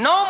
9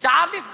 40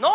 9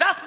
10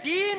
3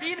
3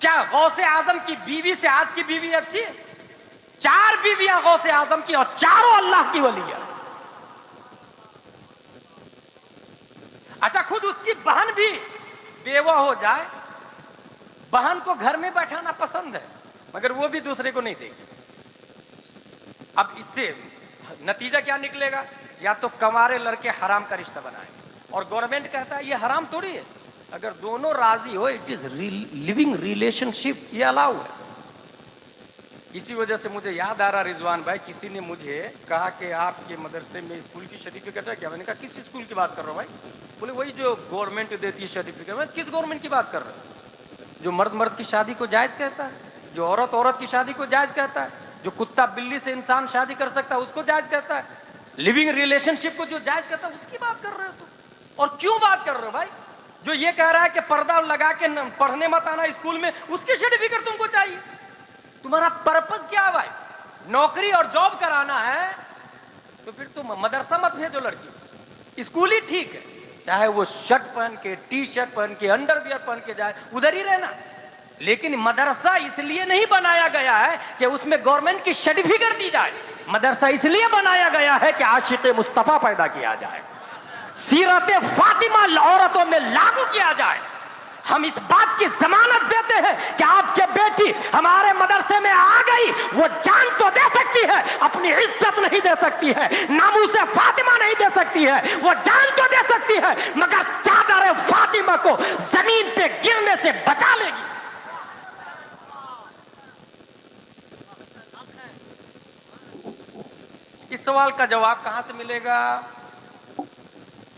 کیا غوث اعظم کی بیوی سے آج کی بیوی اچھی ہے؟ 4 بیویاں غوث اعظم کی اور چاروں اللہ کی ولی ہے. اچھا خود اس کی بہن بھی بیوہ ہو جائے، بہن کو گھر میں بیٹھانا پسند ہے مگر وہ بھی دوسرے کو نہیں دے گی. اب اس سے نتیجہ کیا نکلے گا؟ یا تو کنوارے لڑکے حرام کا رشتہ بنائیں، اور گورنمنٹ کہتا ہے یہ حرام تھوڑی ہے، اگر دونوں راضی ہو اٹ از لیونگ ریلیشن شپ، یہ الاؤ ہے. اسی وجہ سے مجھے یاد آ رہا رضوان بھائی، کسی نے مجھے کہا کہ آپ کے مدرسے میں اسکول کی سرٹیفکیٹ ہے کیا؟ میں نے کہا کس اسکول کی بات کر رہا ہوں بھائی؟ بولے وہی جو گورنمنٹ دیتی ہے سرٹیفکیٹ. میں کس گورنمنٹ کی بات کر رہا ہوں؟ جو مرد مرد کی شادی کو جائز کہتا ہے، جو عورت عورت کی شادی کو جائز کہتا ہے، جو کتا بلی سے انسان شادی کر سکتا ہے اس کو جائز کہتا ہے، لیونگ ریلیشن شپ کو جو جائز کہتا ہے اس کی بات کر رہے ہو تو. اور کیوں بات کر رہے ہو بھائی؟ جو یہ کہہ رہا ہے کہ پردہ لگا کے پڑھنے مت آنا اسکول میں، اس کی سرٹیفکیٹ تم کو چاہیے. تمہارا پرپز کیا بھائی؟ نوکری اور جاب کرانا ہے تو پھر تم مدرسہ مت بھیجو لڑکی، اسکول ہی ٹھیک ہے، چاہے وہ شرٹ پہن کے ٹی شرٹ پہن کے انڈر ویئر پہن کے جائے، ادھر ہی رہنا. لیکن مدرسہ اس لیے نہیں بنایا گیا ہے کہ اس میں گورنمنٹ کی سرٹیفکیٹ دی جائے، مدرسہ اس لیے بنایا گیا ہے کہ عاشق مصطفیٰ پیدا کیا جائے، سیرت فاطمہ عورتوں میں لاگو کیا جائے. ہم اس بات کی ضمانت دیتے ہیں کہ آپ کے بیٹی ہمارے مدرسے میں آ گئی، وہ جان تو دے سکتی ہے، اپنی عزت نہیں دے سکتی ہے، ناموس فاطمہ نہیں دے سکتی ہے، وہ جان تو دے سکتی ہے مگر چادر فاطمہ کو زمین پہ گرنے سے بچا لے گی. اس سوال کا جواب کہاں سے ملے گا؟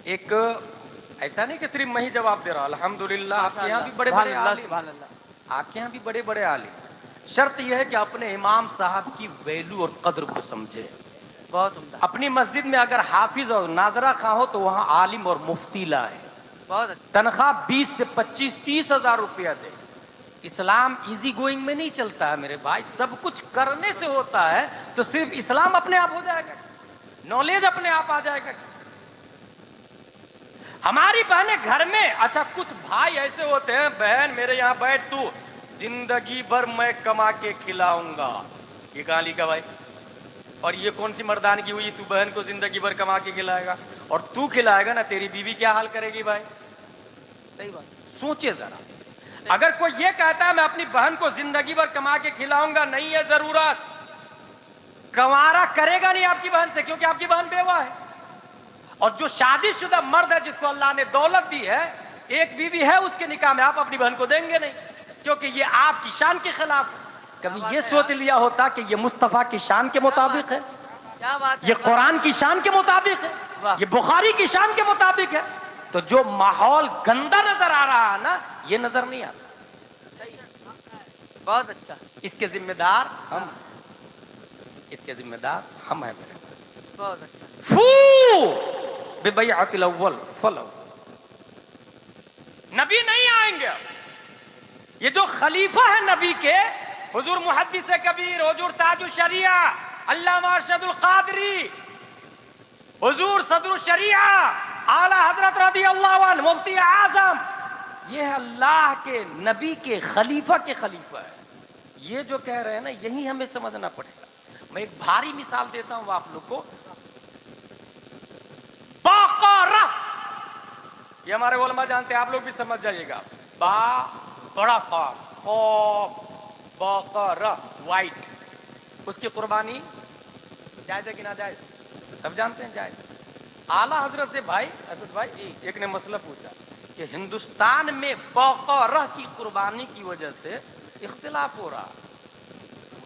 ایک ایسا نہیں کہ صرف میں ہی جواب دے رہا، الحمدللہ آپ کے یہاں بھی بڑے بڑے عالم، آپ کے یہاں بھی بڑے بڑے عالم. شرط یہ ہے کہ اپنے امام صاحب کی ویلو اور قدر کو سمجھے. بہت عمدہ. اپنی مسجد میں اگر حافظ اور ناظرہ خواہ ہو تو وہاں عالم اور مفتی لائے. بہت اچھا. تنخواہ 20 سے 25 30 ہزار روپیہ دے. اسلام ایزی گوئنگ میں نہیں چلتا ہے میرے بھائی، سب کچھ کرنے سے ہوتا ہے. تو صرف اسلام اپنے آپ ہو جائے گا؟ نالج اپنے آپ آ جائے گا؟ ہماری بہنیں گھر میں، اچھا کچھ بھائی ایسے ہوتے ہیں، بہن میرے یہاں بیٹھ تو زندگی بھر میں کما کے کھلاؤں گا. یہ کہاں لکھا بھائی؟ اور یہ کون سی مردانگی ہوئی تو بہن کو زندگی بھر کما کے کھلائے گا؟ اور تو کھلائے گا نا تیری بیوی کیا حال کرے گی بھائی؟ صحیح بات. سوچے ذرا. اگر کوئی یہ کہتا ہے میں اپنی بہن کو زندگی بھر کما کے کھلاؤں گا، نہیں ہے ضرورت، کنوارا کرے گا نہیں آپ کی بہن سے، کیونکہ آپ کی بہن بیوہ ہے. اور جو شادی شدہ مرد ہے جس کو اللہ نے دولت دی ہے، ایک بیوی ہے، اس کے نکاح میں آپ اپنی بہن کو دیں گے نہیں، کیونکہ یہ آپ کی شان کے خلاف ہے. کبھی یہ سوچ لیا ہوتا کہ یہ مصطفیٰ کی شان کے مطابق ہے، کیا بات ہے. یہ قرآن کی شان کے مطابق ہے، یہ بخاری کی شان کے مطابق ہے، تو جو ماحول گندا نظر آ رہا ہے نا، یہ نظر نہیں آتا. بہت اچھا. اس کے ذمہ دار ہم، اس کے ذمہ دار ہم ہیں میرے. بہت اچھا. ببیعۃ الاول فلو. نبی نہیں آئیں گے. یہ جو خلیفہ ہے نبی کے، حضور محدث کبیر، حضور تاج الشریعہ علامہ ارشد القادری، حضور صدر الشریعہ اعلی حضرت رضی اللہ عنہ مفتی اعظم، یہ اللہ کے نبی کے خلیفہ ہے. یہ جو کہہ رہے ہیں نا، یہی ہمیں سمجھنا پڑے گا. میں ایک بھاری مثال دیتا ہوں آپ لوگ کو. بقرہ، یہ ہمارے علماء جانتے ہیں، آپ لوگ بھی سمجھ جائیے گا. با بڑا خواب، بقرہ وائٹ، اس کی قربانی جائز ہے کہ ناجائز؟ سب جانتے ہیں جائز. اعلیٰ حضرت سے بھائی اسد بھائی ایک نے مسئلہ پوچھا کہ ہندوستان میں بقرہ کی قربانی کی وجہ سے اختلاف ہو رہا،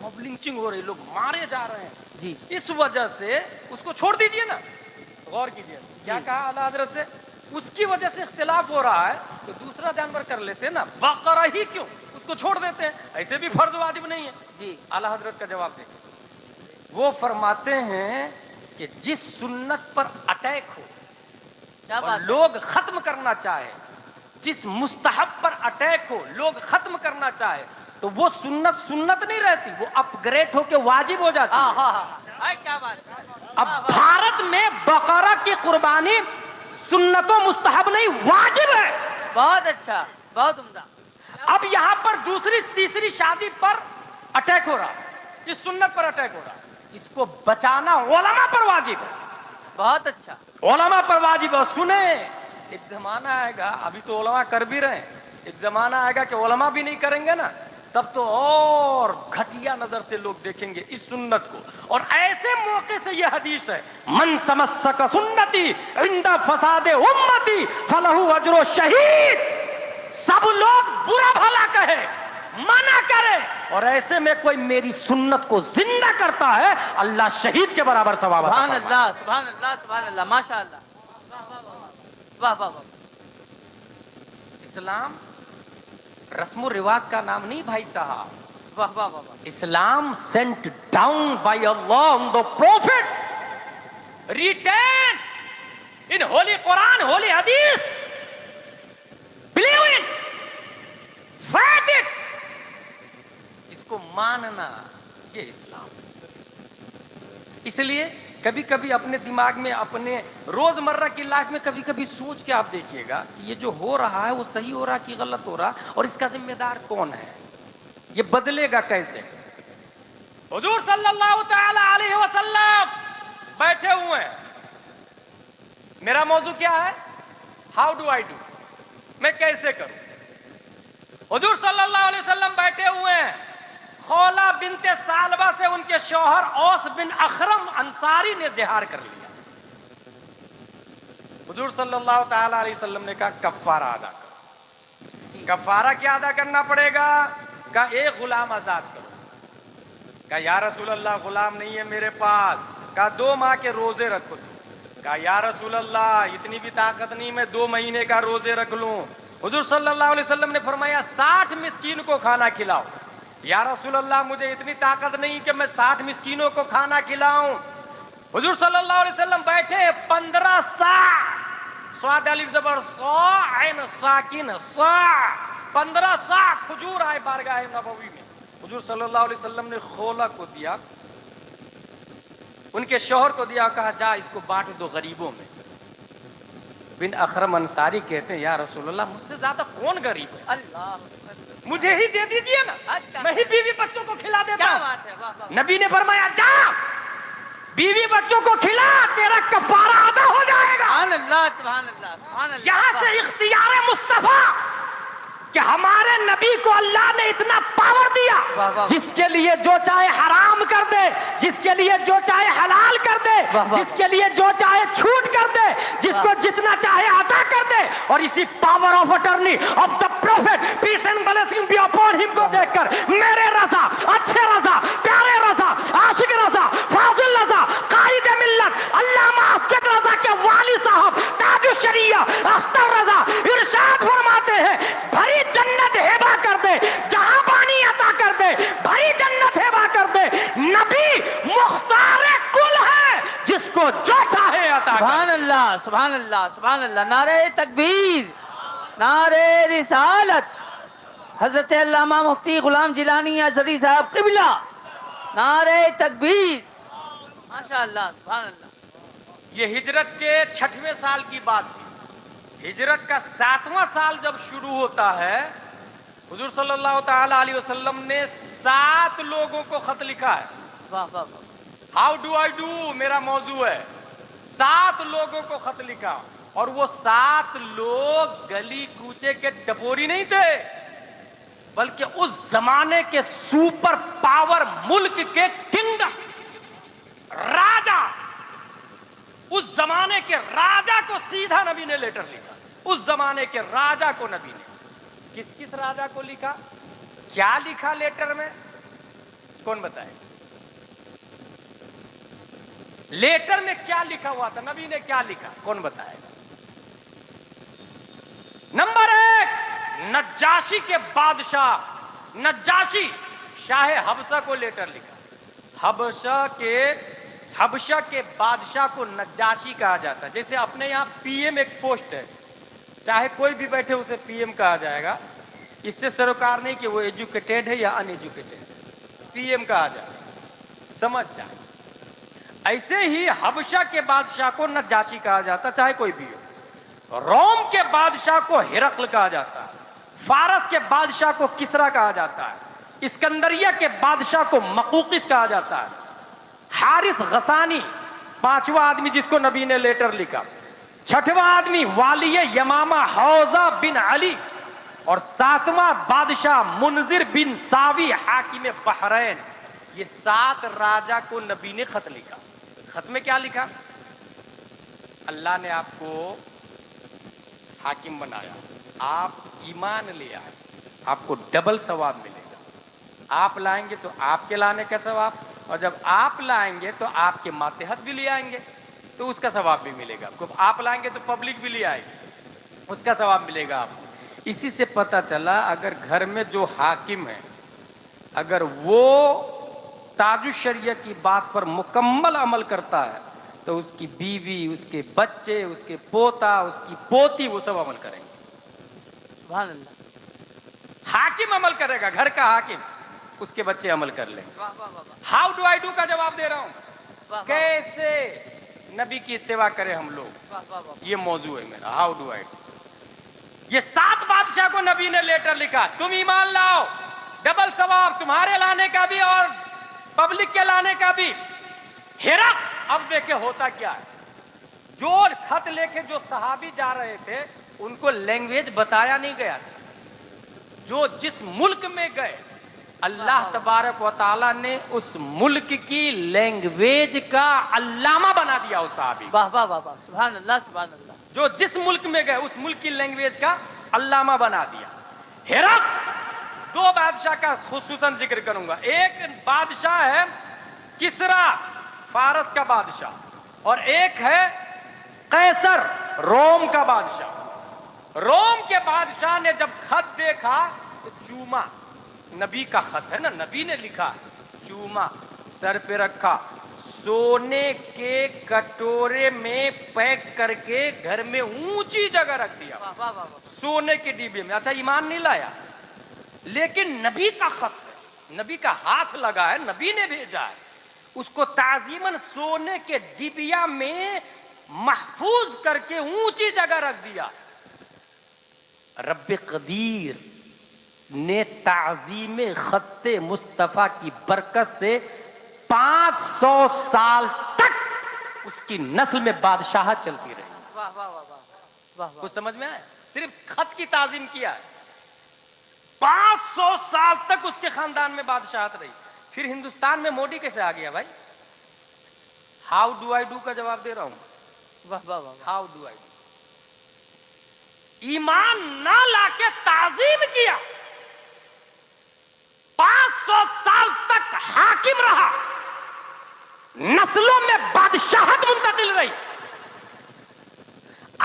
موب لنچنگ ہو رہی، لوگ مارے جا رہے ہیں جی. اس وجہ سے اس کو چھوڑ دیجئے نا. غور کیجئے کیا کہا اعلیٰ حضرت سے، اس کی وجہ سے اختلاف ہو رہا ہے تو دوسرا جانور کر لیتے نا، بقرہ ہی کیوں، اس کو چھوڑ دیتے ہیں، ایسے بھی فرض واجب نہیں ہے. جی. اعلیٰ حضرت کا جواب دیکھیں. وہ فرماتے ہیں کہ جس سنت پر اٹیک ہو اور لوگ ختم کرنا چاہے، جس مستحب پر اٹیک ہو لوگ ختم کرنا چاہے، تو وہ سنت نہیں رہتی، وہ اپ گریڈ ہو کے واجب ہو جاتی ہے. کیا بات. اب بھارت میں بقرہ کی قربانی سنت و مستحب نہیں، واجب ہے. بہت اچھا. بہت عمدہ. اب یہاں پر دوسری تیسری شادی پر اٹیک ہو رہا، اس سنت پر اٹیک ہو رہا، اس کو بچانا علماء پر واجب ہے، بہت اچھا، علماء پر واجب ہے۔ سنیں، ایک زمانہ آئے گا، ابھی تو علماء کر بھی رہے ہیں، ایک زمانہ آئے گا کہ علماء بھی نہیں کریں گے نا، تب تو اور گھٹیا نظر سے لوگ دیکھیں گے اس سنت کو۔ اور ایسے موقع سے یہ حدیث ہے، من تمسک سنتی عند فساد امتی فلہ اجر الشہید، سب لوگ برا بھلا کہے، منع کرے، اور ایسے میں کوئی میری سنت کو زندہ کرتا ہے، اللہ شہید کے برابر ثواب عطا سبحان فرمائے۔ اللہ، سبحان اللہ، سبحان اللہ، ماشاء اللہ، واہ واہ واہ، اسلام رسم و رواج کا نام نہیں بھائی صاحب، واہ واہ واہ واہ، اسلام sent down by Allah on the Prophet, written in Holy Quran, Holy Hadith, believe it, fight it، اس کو ماننا، یہ اسلام۔ اس لیے کبھی کبھی اپنے دماغ میں، اپنے روزمرہ کی لائف میں کبھی کبھی سوچ کے آپ دیکھیے گا کہ یہ جو ہو رہا ہے وہ صحیح ہو رہا کہ غلط ہو رہا، اور اس کا ذمہ دار کون ہے، یہ بدلے گا کیسے۔ حضور صلی اللہ تعالی علیہ وسلم بیٹھے ہوئے ہیں، میرا موضوع کیا ہے؟ ہاؤ ڈو آئی ڈو، میں کیسے کروں۔ حضور صلی اللہ علیہ وسلم بیٹھے ہوئے ہیں، خولہ بنت ثعلبہ سے ان کے شوہر اوس بن اخرم انصاری نے زہار کر لیا۔ حضور صلی اللہ تعالی علیہ وسلم نے کہا کفارہ ادا کرو۔ کفارہ کیا ادا کرنا پڑے گا؟ کہا ایک غلام آزاد کرو۔ کہا یا رسول اللہ غلام نہیں ہے میرے پاس۔ کہا 2 ماہ کے روزے رکھو۔ کہا یا رسول اللہ اتنی بھی طاقت نہیں، میں 2 مہینے کا روزے رکھ لوں۔ حضور صلی اللہ علیہ وسلم نے فرمایا 60 مسکین کو کھانا کھلاؤ۔ یا رسول اللہ مجھے اتنی طاقت نہیں کہ میں 60 مسکینوں کو کھانا کھلاؤں۔ حضور صلی اللہ علیہ وسلم بیٹھے 15 صاع، صاد الف زبر صا عین ساکن صاع، 15 صاع کھجور آئے بارگاہ نبوی میں۔ حضور صلی اللہ علیہ وسلم نے خولہ کو دیا، ان کے شوہر کو دیا، کہا جا اس کو بانٹ دو غریبوں میں۔ بن اخرم انصاری کہتے ہیں یا رسول اللہ مجھ سے زیادہ کون غریب ہے، اللہ، مجھے ہی دے دیجئے نا، اچھا، میں ہی بیوی بچوں کو کھلا دیتا کیا ہوں۔ بات ہے، واہ واہ، نبی نے فرمایا جا بیوی بچوں کو کھلا، تیرا کفارہ ادا ہو جائے گا۔ سبحان اللہ، سبحان اللہ، سبحان اللہ، یہاں سے اختیار مصطفیٰ کہ ہمارے نبی کو اللہ نے اتنا پاور دیا، واہ واہ، جس کے لیے جو چاہے حرام کر دے، جس کے لیے جو چاہے حلال کر دے، واہ واہ، جس کے لیے جو چاہے چھوٹ کر دے، جس کو جتنا چاہے عطا کر دے۔ اور اسی power of attorney of the prophet peace and blessing be upon ہم کو دیکھ کر میرے رضا، اچھے رضا، پیارے رضا، عاشق رضا، فاضل رضا، قائد ملت علامہ اسجد رضا کے والد صاحب تاج الشریعہ اختر رضا ارشاد فرماتے ہیں بھری جنت ہبا کر دے، جہاں پانی عطا کر دے، بھری جنت ہبا کر دے، نبی مختار کل ہے، جس کو جو چاہے عطا کر سبحان اللہ، سبحان اللہ، سبحان اللہ، نعرہ تکبیر، نعرہ رسالت، حضرت علامہ مفتی غلام جیلانی ازہری صاحب قبلہ، نعرہ تکبیر، ماشاء اللہ، سبحان اللہ، یہ ہجرت کے 6ویں سال کی بات تھی۔ ہجرت کا 7واں سال جب شروع ہوتا ہے، حضور صلی اللہ تعالی علیہ وسلم نے 7 لوگوں کو خط لکھا ہے۔ واہ واہ واہ، ہاؤ ڈو آئی ڈو میرا موضوع ہے۔ 7 لوگوں کو خط لکھا، اور وہ 7 لوگ گلی کوچے کے ٹپوری نہیں تھے، بلکہ اس زمانے کے سپر پاور ملک کے کنگڈم راجا، اس زمانے کے راجا کو سیدھا نبی نے لیٹر لکھا۔ اس زمانے کے راجا کو نبی نے کس راجا کو لکھا، کیا لکھا لیٹر میں، کون بتائے؟ لیٹر میں کیا لکھا ہوا تھا، نبی نے کیا لکھا، کون بتائے گا؟ نمبر 1، نجاشی کے بادشاہ، نجاشی شاہ حبشہ کو لیٹر لکھا۔ حبشہ کے بادشاہ کو نجاشی کہا جاتا ہے۔ جیسے اپنے یہاں پی ایم ایک پوسٹ ہے، چاہے کوئی بھی بیٹھے اسے پی ایم کہا جائے گا، اس سے سروکار نہیں کہ وہ ایجوکیٹڈ ہے یا ان ایجوکیٹڈ ہے، پی ایم کہا جائے گا، سمجھ جائے۔ ایسے ہی حبشہ کے بادشاہ کو نجاشی کہا جاتا، چاہے کوئی بھی ہو۔ روم کے بادشاہ کو ہرقل کہا جاتا، فارس کے بادشاہ کو کسرا کہا جاتا ہے، اسکندریہ کے بادشاہ کو مقوقس کہا جاتا ہے، حارث غسانی پانچواں آدمی جس کو نبی نے لیٹر لکھا، چھٹواں آدمی والی یمامہ حوزہ بن علی، اور ساتواں بادشاہ منذر بن ساوی حاکم بحرین. یہ 7 راجہ کو نبی نے خط لکھا. خط میں کیا لکھا؟ اللہ نے آپ کو حاکم بنایا، آپ ایمان لے آئے، آپ کو ڈبل ثواب ملے گا. آپ لائیں گے تو آپ کے لانے کا ثواب، اور جب آپ لائیں گے تو آپ کے ماتحت بھی لے آئیں گے تو اس کا ثواب بھی ملے گا. آپ لائیں گے تو پبلک بھی لے آئے گی، اس کا ثواب ملے گا آپ کو. اسی سے پتہ چلا اگر گھر میں جو حاکم ہے اگر وہ تاج الشریعہ کی بات پر مکمل عمل کرتا ہے تو اس کی بیوی، اس کے بچے، اس کے پوتا، اس کی پوتی، وہ سب عمل کریں گے. سبحان اللہ. حاکم عمل کرے گا، گھر کا حاکم، اس کے بچے عمل کر لیں گے. واہ واہ واہ واہ. ہاؤ ڈو آئی ڈو کا جواب دے رہا ہوں. واہ واہ. کیسے نبی کی اتباع کریں ہم لوگ، واہ واہ واہ. یہ موضوع ہے میرا. How do I do. یہ 7 بادشاہ کو نبی نے لیٹر لکھا، تم ایمان لاؤ، ڈبل ثواب تمہارے لانے کا بھی اور پبلک کے لانے کا بھی. ہرقل، اب دیکھیں ہوتا کیا ہے، جو خط لے کے جو صحابی جا رہے تھے ان کو لینگویج بتایا نہیں گیا تھا. جو جس ملک میں گئے اللہ تبارک و تعالیٰ نے اس ملک کی لینگویج کا علامہ بنا دیا اس صحابی. واہ واہ واہ واہ. سبحان اللہ سبحان اللہ. جو جس ملک میں گئے اس ملک کی لینگویج کا علامہ بنا دیا. ہرقل. 2 بادشاہ کا خصوصاً ذکر کروں گا. ایک بادشاہ ہے کسرا، فارس کا بادشاہ، اور ایک ہے قیصر، روم کا بادشاہ. روم کے بادشاہ نے جب خط دیکھا تو چوما. نبی کا خط ہے نا، نبی نے لکھا، چوما، سر پہ رکھا، سونے کے کٹورے میں پیک کر کے گھر میں اونچی جگہ رکھ دیا، واہ واہ واہ واہ. سونے کے ڈیبے میں. اچھا ایمان نہیں لایا، لیکن نبی کا خط ہے، نبی کا ہاتھ لگا ہے، نبی نے بھیجا ہے، اس کو تعظیماً سونے کے ڈبیا میں محفوظ کر کے اونچی جگہ رکھ دیا. رب قدیر نے تعظیم خط مصطفیٰ کی برکت سے 500 سال تک اس کی نسل میں بادشاہت چلتی رہی. واہ واہ واہ واہ. واہ واہ. کچھ سمجھ میں آئے؟ صرف خط کی تعظیم کیا ہے، 500 سال تک اس کے خاندان میں بادشاہت رہی. پھر ہندوستان میں موڈی کیسے آ گیا بھائی؟ ہاؤ ڈو آئی ڈو کا جواب دے رہا ہوں. واہ واہ واہ. How do I do. ایمان نہ لا کے تعظیم کیا، 500 سال تک حاکم رہا، نسلوں میں بادشاہت منتقل رہی.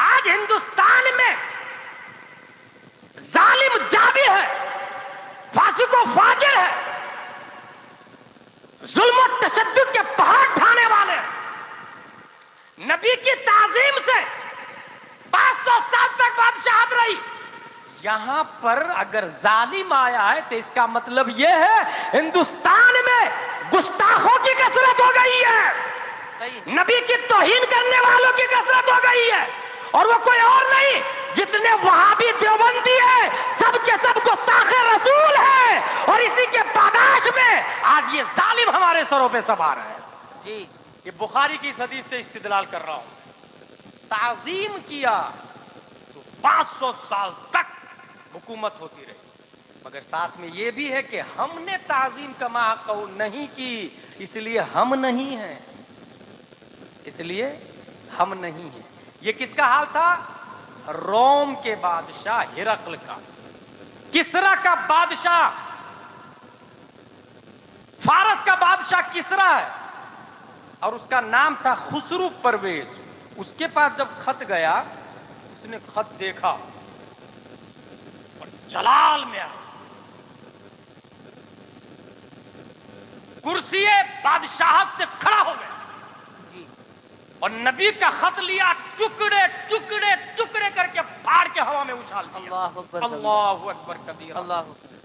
آج ہندوستان میں ظالم جابر ہے، فاسق و فاجر ہے، ظلم و تشدد کے پہاڑ ڈھانے والے ہیں. نبی کی تعظیم سے 500 سال تک بادشاہت رہی. یہاں پر اگر ظالم آیا ہے تو اس کا مطلب یہ ہے ہندوستان میں گستاخوں کی کثرت ہو گئی ہے، صحیح. نبی کی توہین کرنے والوں کی کثرت ہو گئی ہے، اور وہ کوئی اور نہیں، جتنے وہابی دیوبندی ہیں سب کے سب گستاخ رسول ہیں، اور اسی کے پاداش میں آج یہ ظالم ہمارے سروں پہ سوار ہے. جی. یہ بخاری کی اس حدیث سے استدلال کر رہا ہوں. تعظیم کیا تو 500 سال تک حکومت ہوتی رہی. مگر ساتھ میں یہ بھی ہے کہ ہم نے تعظیم کا محق نہیں کی، اس لیے ہم نہیں ہیں، اس لیے ہم نہیں ہیں. یہ کس کا حال تھا؟ روم کے بادشاہ ہرقل کا. کسرا کا بادشاہ، فارس کا بادشاہ کسرا ہے، اور اس کا نام تھا خسرو پرویز. اس کے پاس جب خط گیا، اس نے خط دیکھا اور جلال میں آیا، کرسی بادشاہت سے کھڑا ہو گیا، اور نبی کا خط لیا، ٹکڑے ٹکڑے ٹکڑے کر کے پھاڑ کے ہوا میں اچھال دیا. اللہ اکبر. اللہ اکبر کبیر. اللہ اکبر.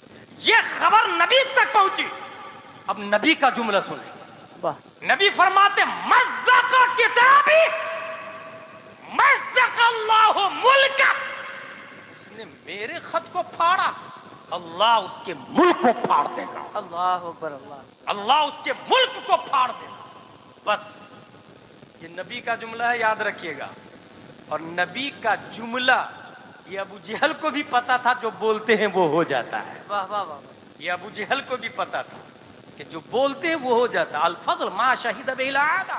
یہ خبر نبی تک پہنچی. اب نبی کا جملہ سنیں. واہ. نبی فرماتے مزق کتابی مزق اللہ ملک. اس نے میرے خط کو پھاڑا اللہ اس کے ملک کو پھاڑ دے گا، اللہ اکبر، اللہ اللہ اس کے ملک کو پھاڑ دے گا۔ بس یہ نبی کا جملہ ہے، یاد رکھیے گا۔ اور نبی کا جملہ یہ ابو جہل کو بھی پتا تھا، جو بولتے ہیں وہ ہو جاتا ہے۔ واہ واہ واہ، یہ ابو جہل کو بھی پتا تھا کہ جو بولتے ہیں وہ ہو جاتا ہے۔ الفضل ما شہید بہ العادہ،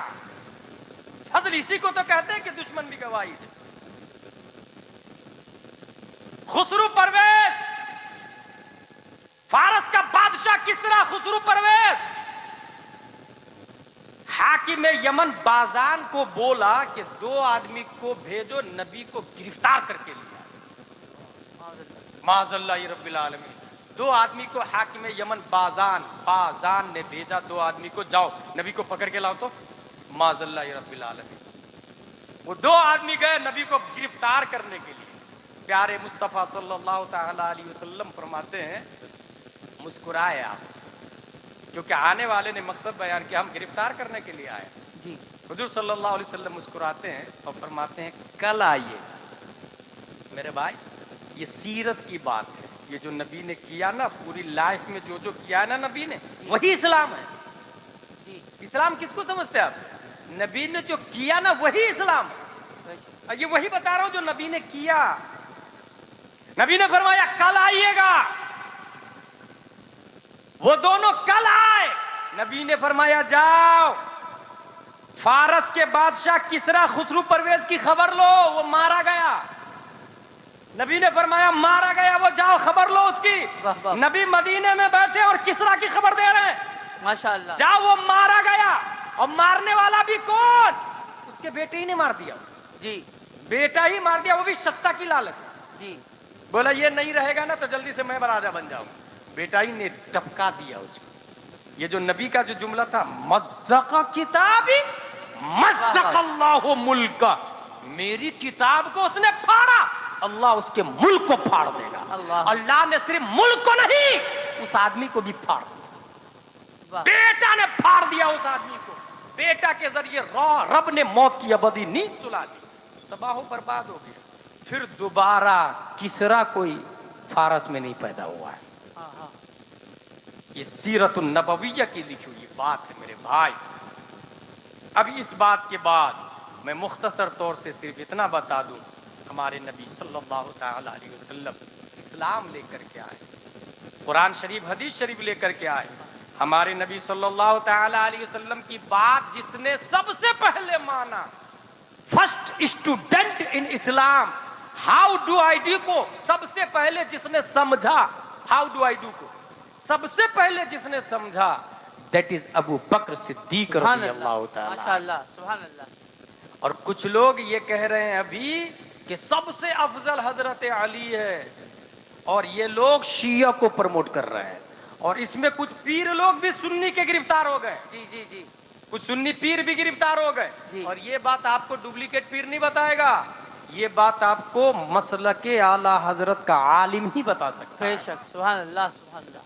فضل اسی کو تو کہتے ہیں کہ دشمن بھی گواہی دے۔ خسرو پرویز، فارس کا بادشاہ کسرا خسرو پرویز حاکم یمن بازان کو بولا کہ 2 آدمی کو بھیجو، نبی کو گرفتار کر کے لیا۔ معاذ اللہ رب العالمین، 2 آدمی کو حاکم یمن بازان نے بھیجا، 2 آدمی کو جاؤ نبی کو پکڑ کے لاؤ تو۔ معاذ اللہ رب العالمین، وہ 2 آدمی گئے نبی کو گرفتار کرنے کے لیے۔ پیارے مصطفیٰ صلی اللہ تعالی علیہ وسلم فرماتے ہیں مسکرائے آپ، کیونکہ آنے والے نے مقصد بیان کیا، ہم گرفتار کرنے کے لیے آئے۔ جی حضور صلی اللہ علیہ وسلم مسکراتے ہیں اور فرماتے ہیں کل آئیے میرے بھائی، یہ سیرت کی بات ہے، یہ جو نبی نے کیا نا پوری لائف میں جو کیا ہے نا نبی نے، وہی اسلام ہے۔ جی، اسلام کس کو سمجھتے ہیں آپ؟ نبی نے جو کیا نا وہی اسلام ہے۔ اور یہ وہی بتا رہا ہوں جو نبی نے کیا۔ نبی نے فرمایا کل آئیے گا، وہ دونوں کل آئے۔ نبی نے فرمایا جاؤ فارس کے بادشاہ کسرا خسرو پرویز کی خبر لو، وہ مارا گیا۔ نبی نے فرمایا مارا گیا، وہ جاؤ خبر لو اس کی۔ واہ واہ، نبی مدینے میں بیٹھے اور کسرا کی خبر دے رہے ہیں، ماشاءاللہ، جاؤ وہ مارا گیا۔ اور مارنے والا بھی کون؟ اس کے بیٹے ہی نے مار دیا، جی بیٹا ہی مار دیا، وہ بھی ستا کی لالچ۔ جی، بولا یہ نہیں رہے گا نا تو جلدی سے میں راجا بن جاؤں، بیٹا ہی نے ٹپکا دیا اس کو۔ یہ جو نبی کا جو جملہ تھا مزق کتابی مزق اللہ ملک، میری کتاب کو اس نے پھاڑا، اللہ اس کے ملک کو پھاڑ دے گا۔ اللہ نے صرف ملک کو نہیں اس آدمی کو بھی پھاڑ دیا، واہ، بیٹا نے پھاڑ دیا اس آدمی کو۔ بیٹا کے ذریعے رب نے موت کی ابدی نیند سلا دی، تباہ و برباد ہو گیا۔ پھر دوبارہ کسرا کوئی فارس میں نہیں پیدا ہوا ہے۔ ہاں ہاں، یہ سیرت النبویہ کی لکھی ہوئی بات ہے میرے بھائی۔ اب اس بات کے بعد میں مختصر طور سے صرف اتنا بتا دوں، ہمارے نبی صلی اللہ تعالی علیہ وسلم اسلام لے کر کے آئے، قرآن شریف حدیث شریف لے کر کے آئے۔ ہمارے نبی صلی اللہ تعالی علیہ وسلم کی بات جس نے سب سے پہلے مانا، first student in Islam, how do I do کو سب سے پہلے جس نے سمجھا، ہاؤ ڈو آئی ڈو کو سب سے پہلے جس نے سمجھا، دیٹ از ابو بکر صدیق رضی اللہ تعالی۔ ماشاءاللہ، سبحان اللہ، اور کچھ لوگ یہ کہہ رہے ہیں ابھی کہ سب سے افضل حضرت علی ہے، اور یہ لوگ شیعہ کو پروموٹ کر رہے ہیں، اور اس میں کچھ پیر لوگ بھی سنی کے گرفتار ہو گئے، جی جی جی، کچھ سنی پیر بھی گرفتار ہو گئے۔ جی، اور یہ بات آپ کو ڈپلیکیٹ پیر نہیں بتائے گا، یہ بات آپ کو مسلک اعلی حضرت کا عالم ہی بتا سکتا بے ہے۔ شک، سبحان اللہ، سبحان اللہ،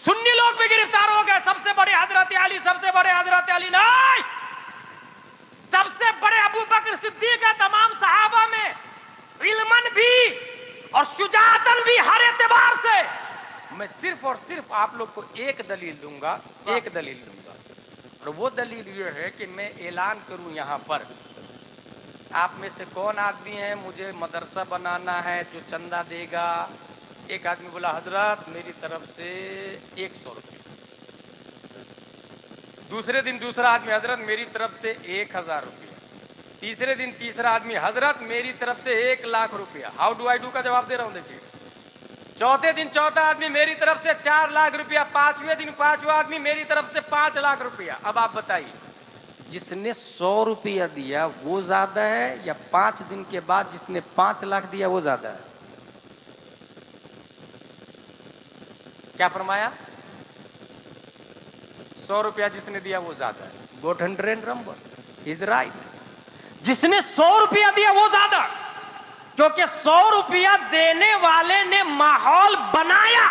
سنی لوگ بھی گرفتار ہو گئے، سب سے بڑے حضرت علی، سب سے بڑے حضرت علی نہیں، سب سے بڑے ابو بکر صدیق ہے تمام صحابہ میں، علماً بھی اور شجاعتاً بھی، ہر اعتبار سے۔ میں صرف اور صرف آپ لوگ کو ایک دلیل دوں گا، ایک دلیل دوں گا، اور وہ دلیل یہ ہے کہ میں اعلان کروں یہاں پر، آپ میں سے کون آدمی ہے مجھے مدرسہ بنانا ہے جو چندہ دے گا؟ ایک آدمی بولا حضرت میری طرف سے 100 روپے، دوسرے دن دوسرا آدمی حضرت میری طرف سے 1000 روپیہ، تیسرے دن تیسرا آدمی حضرت میری طرف سے 1,00,000 روپیہ۔ ہاؤ ڈو آئی ڈو کا جواب دے رہا ہوں، دیکھیے۔ چوتھے دن چوتھا آدمی میری طرف سے 4,00,000 روپیہ، پانچویں دن پانچواں آدمی میری طرف سے 5,00,000 روپیہ۔ اب آپ بتائیے جس نے 100 روپیہ دیا وہ زیادہ ہے یا 5 دن کے بعد جس نے 5,00,000 دیا وہ زیادہ ہے؟ کیا فرمایا؟ 100 روپیہ جس نے دیا وہ زیادہ ہے۔ گوٹ 100 نمبر از رائٹ، جس نے 100 روپیہ دیا وہ زیادہ، کیونکہ 100 روپیہ دینے والے نے ماحول بنایا،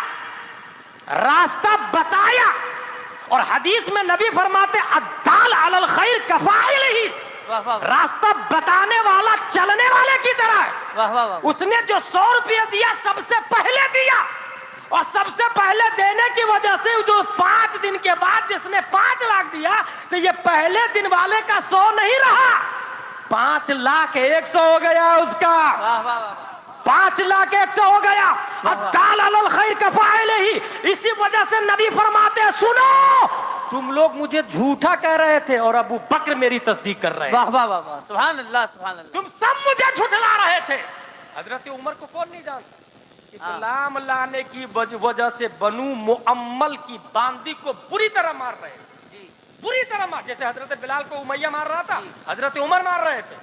راستہ بتایا، اور حدیث میں نبی فرماتے الدال علی الخیر کفاعلہ، واہ واہ راستہ بتانے والا چلنے والے کی طرح ہے. واہ واہ واہ اس نے جو 100 روپیہ دیا سب سے پہلے دیا, اور سب سے پہلے دینے کی وجہ سے جو 5 دن کے بعد جس نے 5 لاکھ دیا, تو یہ پہلے دن والے کا 100 نہیں رہا, 5,01,000 ہو گیا اس کا. واہ واہ واہ 5,01,000 ہو گیا. الدال علی الخیر کفاعلہ ہی. اسی وجہ سے نبی فرماتے ہیں سنو, تم لوگ مجھے جھوٹا کہہ رہے تھے اور ابو بکر میری تصدیق کر رہے ہیں. واہ واہ واہ سبحان اللہ سبحان اللہ. تم سب مجھے جھٹلا رہے تھے. حضرت عمر کو کون نہیں جانتا؟ اسلام لانے کی وجہ سے بنو معمل کی باندی کو بری طرح مار رہے تھے, بری طرح مار. جیسے حضرت بلال کو امیہ مار رہا تھا, حضرت عمر مار رہے تھے.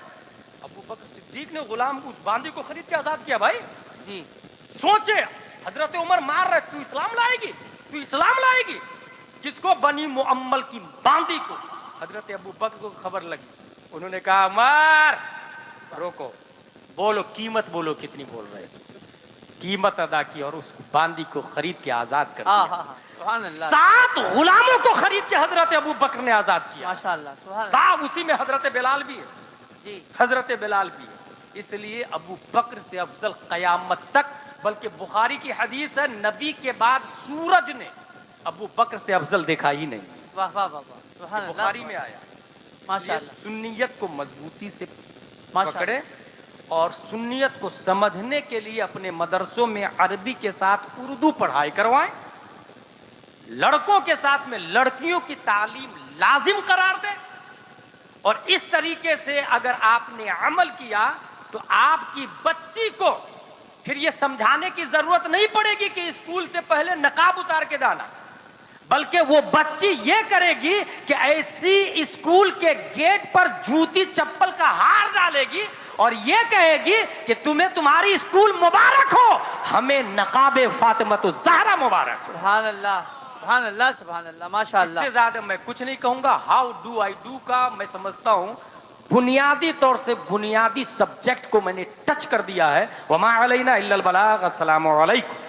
ابو بکر صدیق نے غلام اس باندی کو خرید کے آزاد کیا. بھائی جی سوچے, حضرت عمر مار رہے, تو اسلام لائے گی, تو اسلام لائے گی. کس کو؟ بنی معمل کی باندی کو. حضرت ابو بکر کو خبر لگی, انہوں نے کہا عمر روکو, بولو قیمت بولو کتنی بول رہے ہیں. قیمت ادا کی اور اس باندی کو خرید کے آزاد کر ہاں دیا. ہاں ہاں سبحان اللہ 7 غلاموں کو خرید کے حضرت ابو بکر نے آزاد کیا. ماشاء اللہ سبحان اللہ. صاحب اسی میں حضرت بلال بھی ہے, جی حضرت بلال بھی ہے. اس لیے ابو بکر سے افضل قیامت تک, بلکہ بخاری کی حدیث ہے نبی کے بعد سورج نے ابو بکر سے افضل دیکھا ہی نہیں. واہ واہ واہ واہ سبحان اللہ. بخاری میں آیا. ماشاء یہ اللہ سنیت کو مضبوطی سے ماشاء پکڑے اور سنیت کو سمجھنے کے لیے اپنے مدرسوں میں عربی کے ساتھ اردو پڑھائی کروائیں. لڑکوں کے ساتھ میں لڑکیوں کی تعلیم لازم قرار دیں. اور اس طریقے سے اگر آپ نے عمل کیا تو آپ کی بچی کو پھر یہ سمجھانے کی ضرورت نہیں پڑے گی کہ اسکول سے پہلے نقاب اتار کے جانا, بلکہ وہ بچی یہ کرے گی کہ ایسی اسکول کے گیٹ پر جوتی چپل کا ہار ڈالے گی اور یہ کہے گی کہ تمہیں تمہاری اسکول مبارک ہو, ہمیں نقاب فاطمۃ الزہرا مبارک ہو. سبحان اللہ سبحان اللہ سبحان اللہ ماشاء اس سے اللہ. زیادہ میں کچھ نہیں کہوں گا. ہاؤ ڈو آئی ڈو کا میں سمجھتا ہوں بنیادی طور سے بنیادی سبجیکٹ کو میں نے ٹچ کر دیا ہے. وما علینا الا البلاغ. السلام علیکم.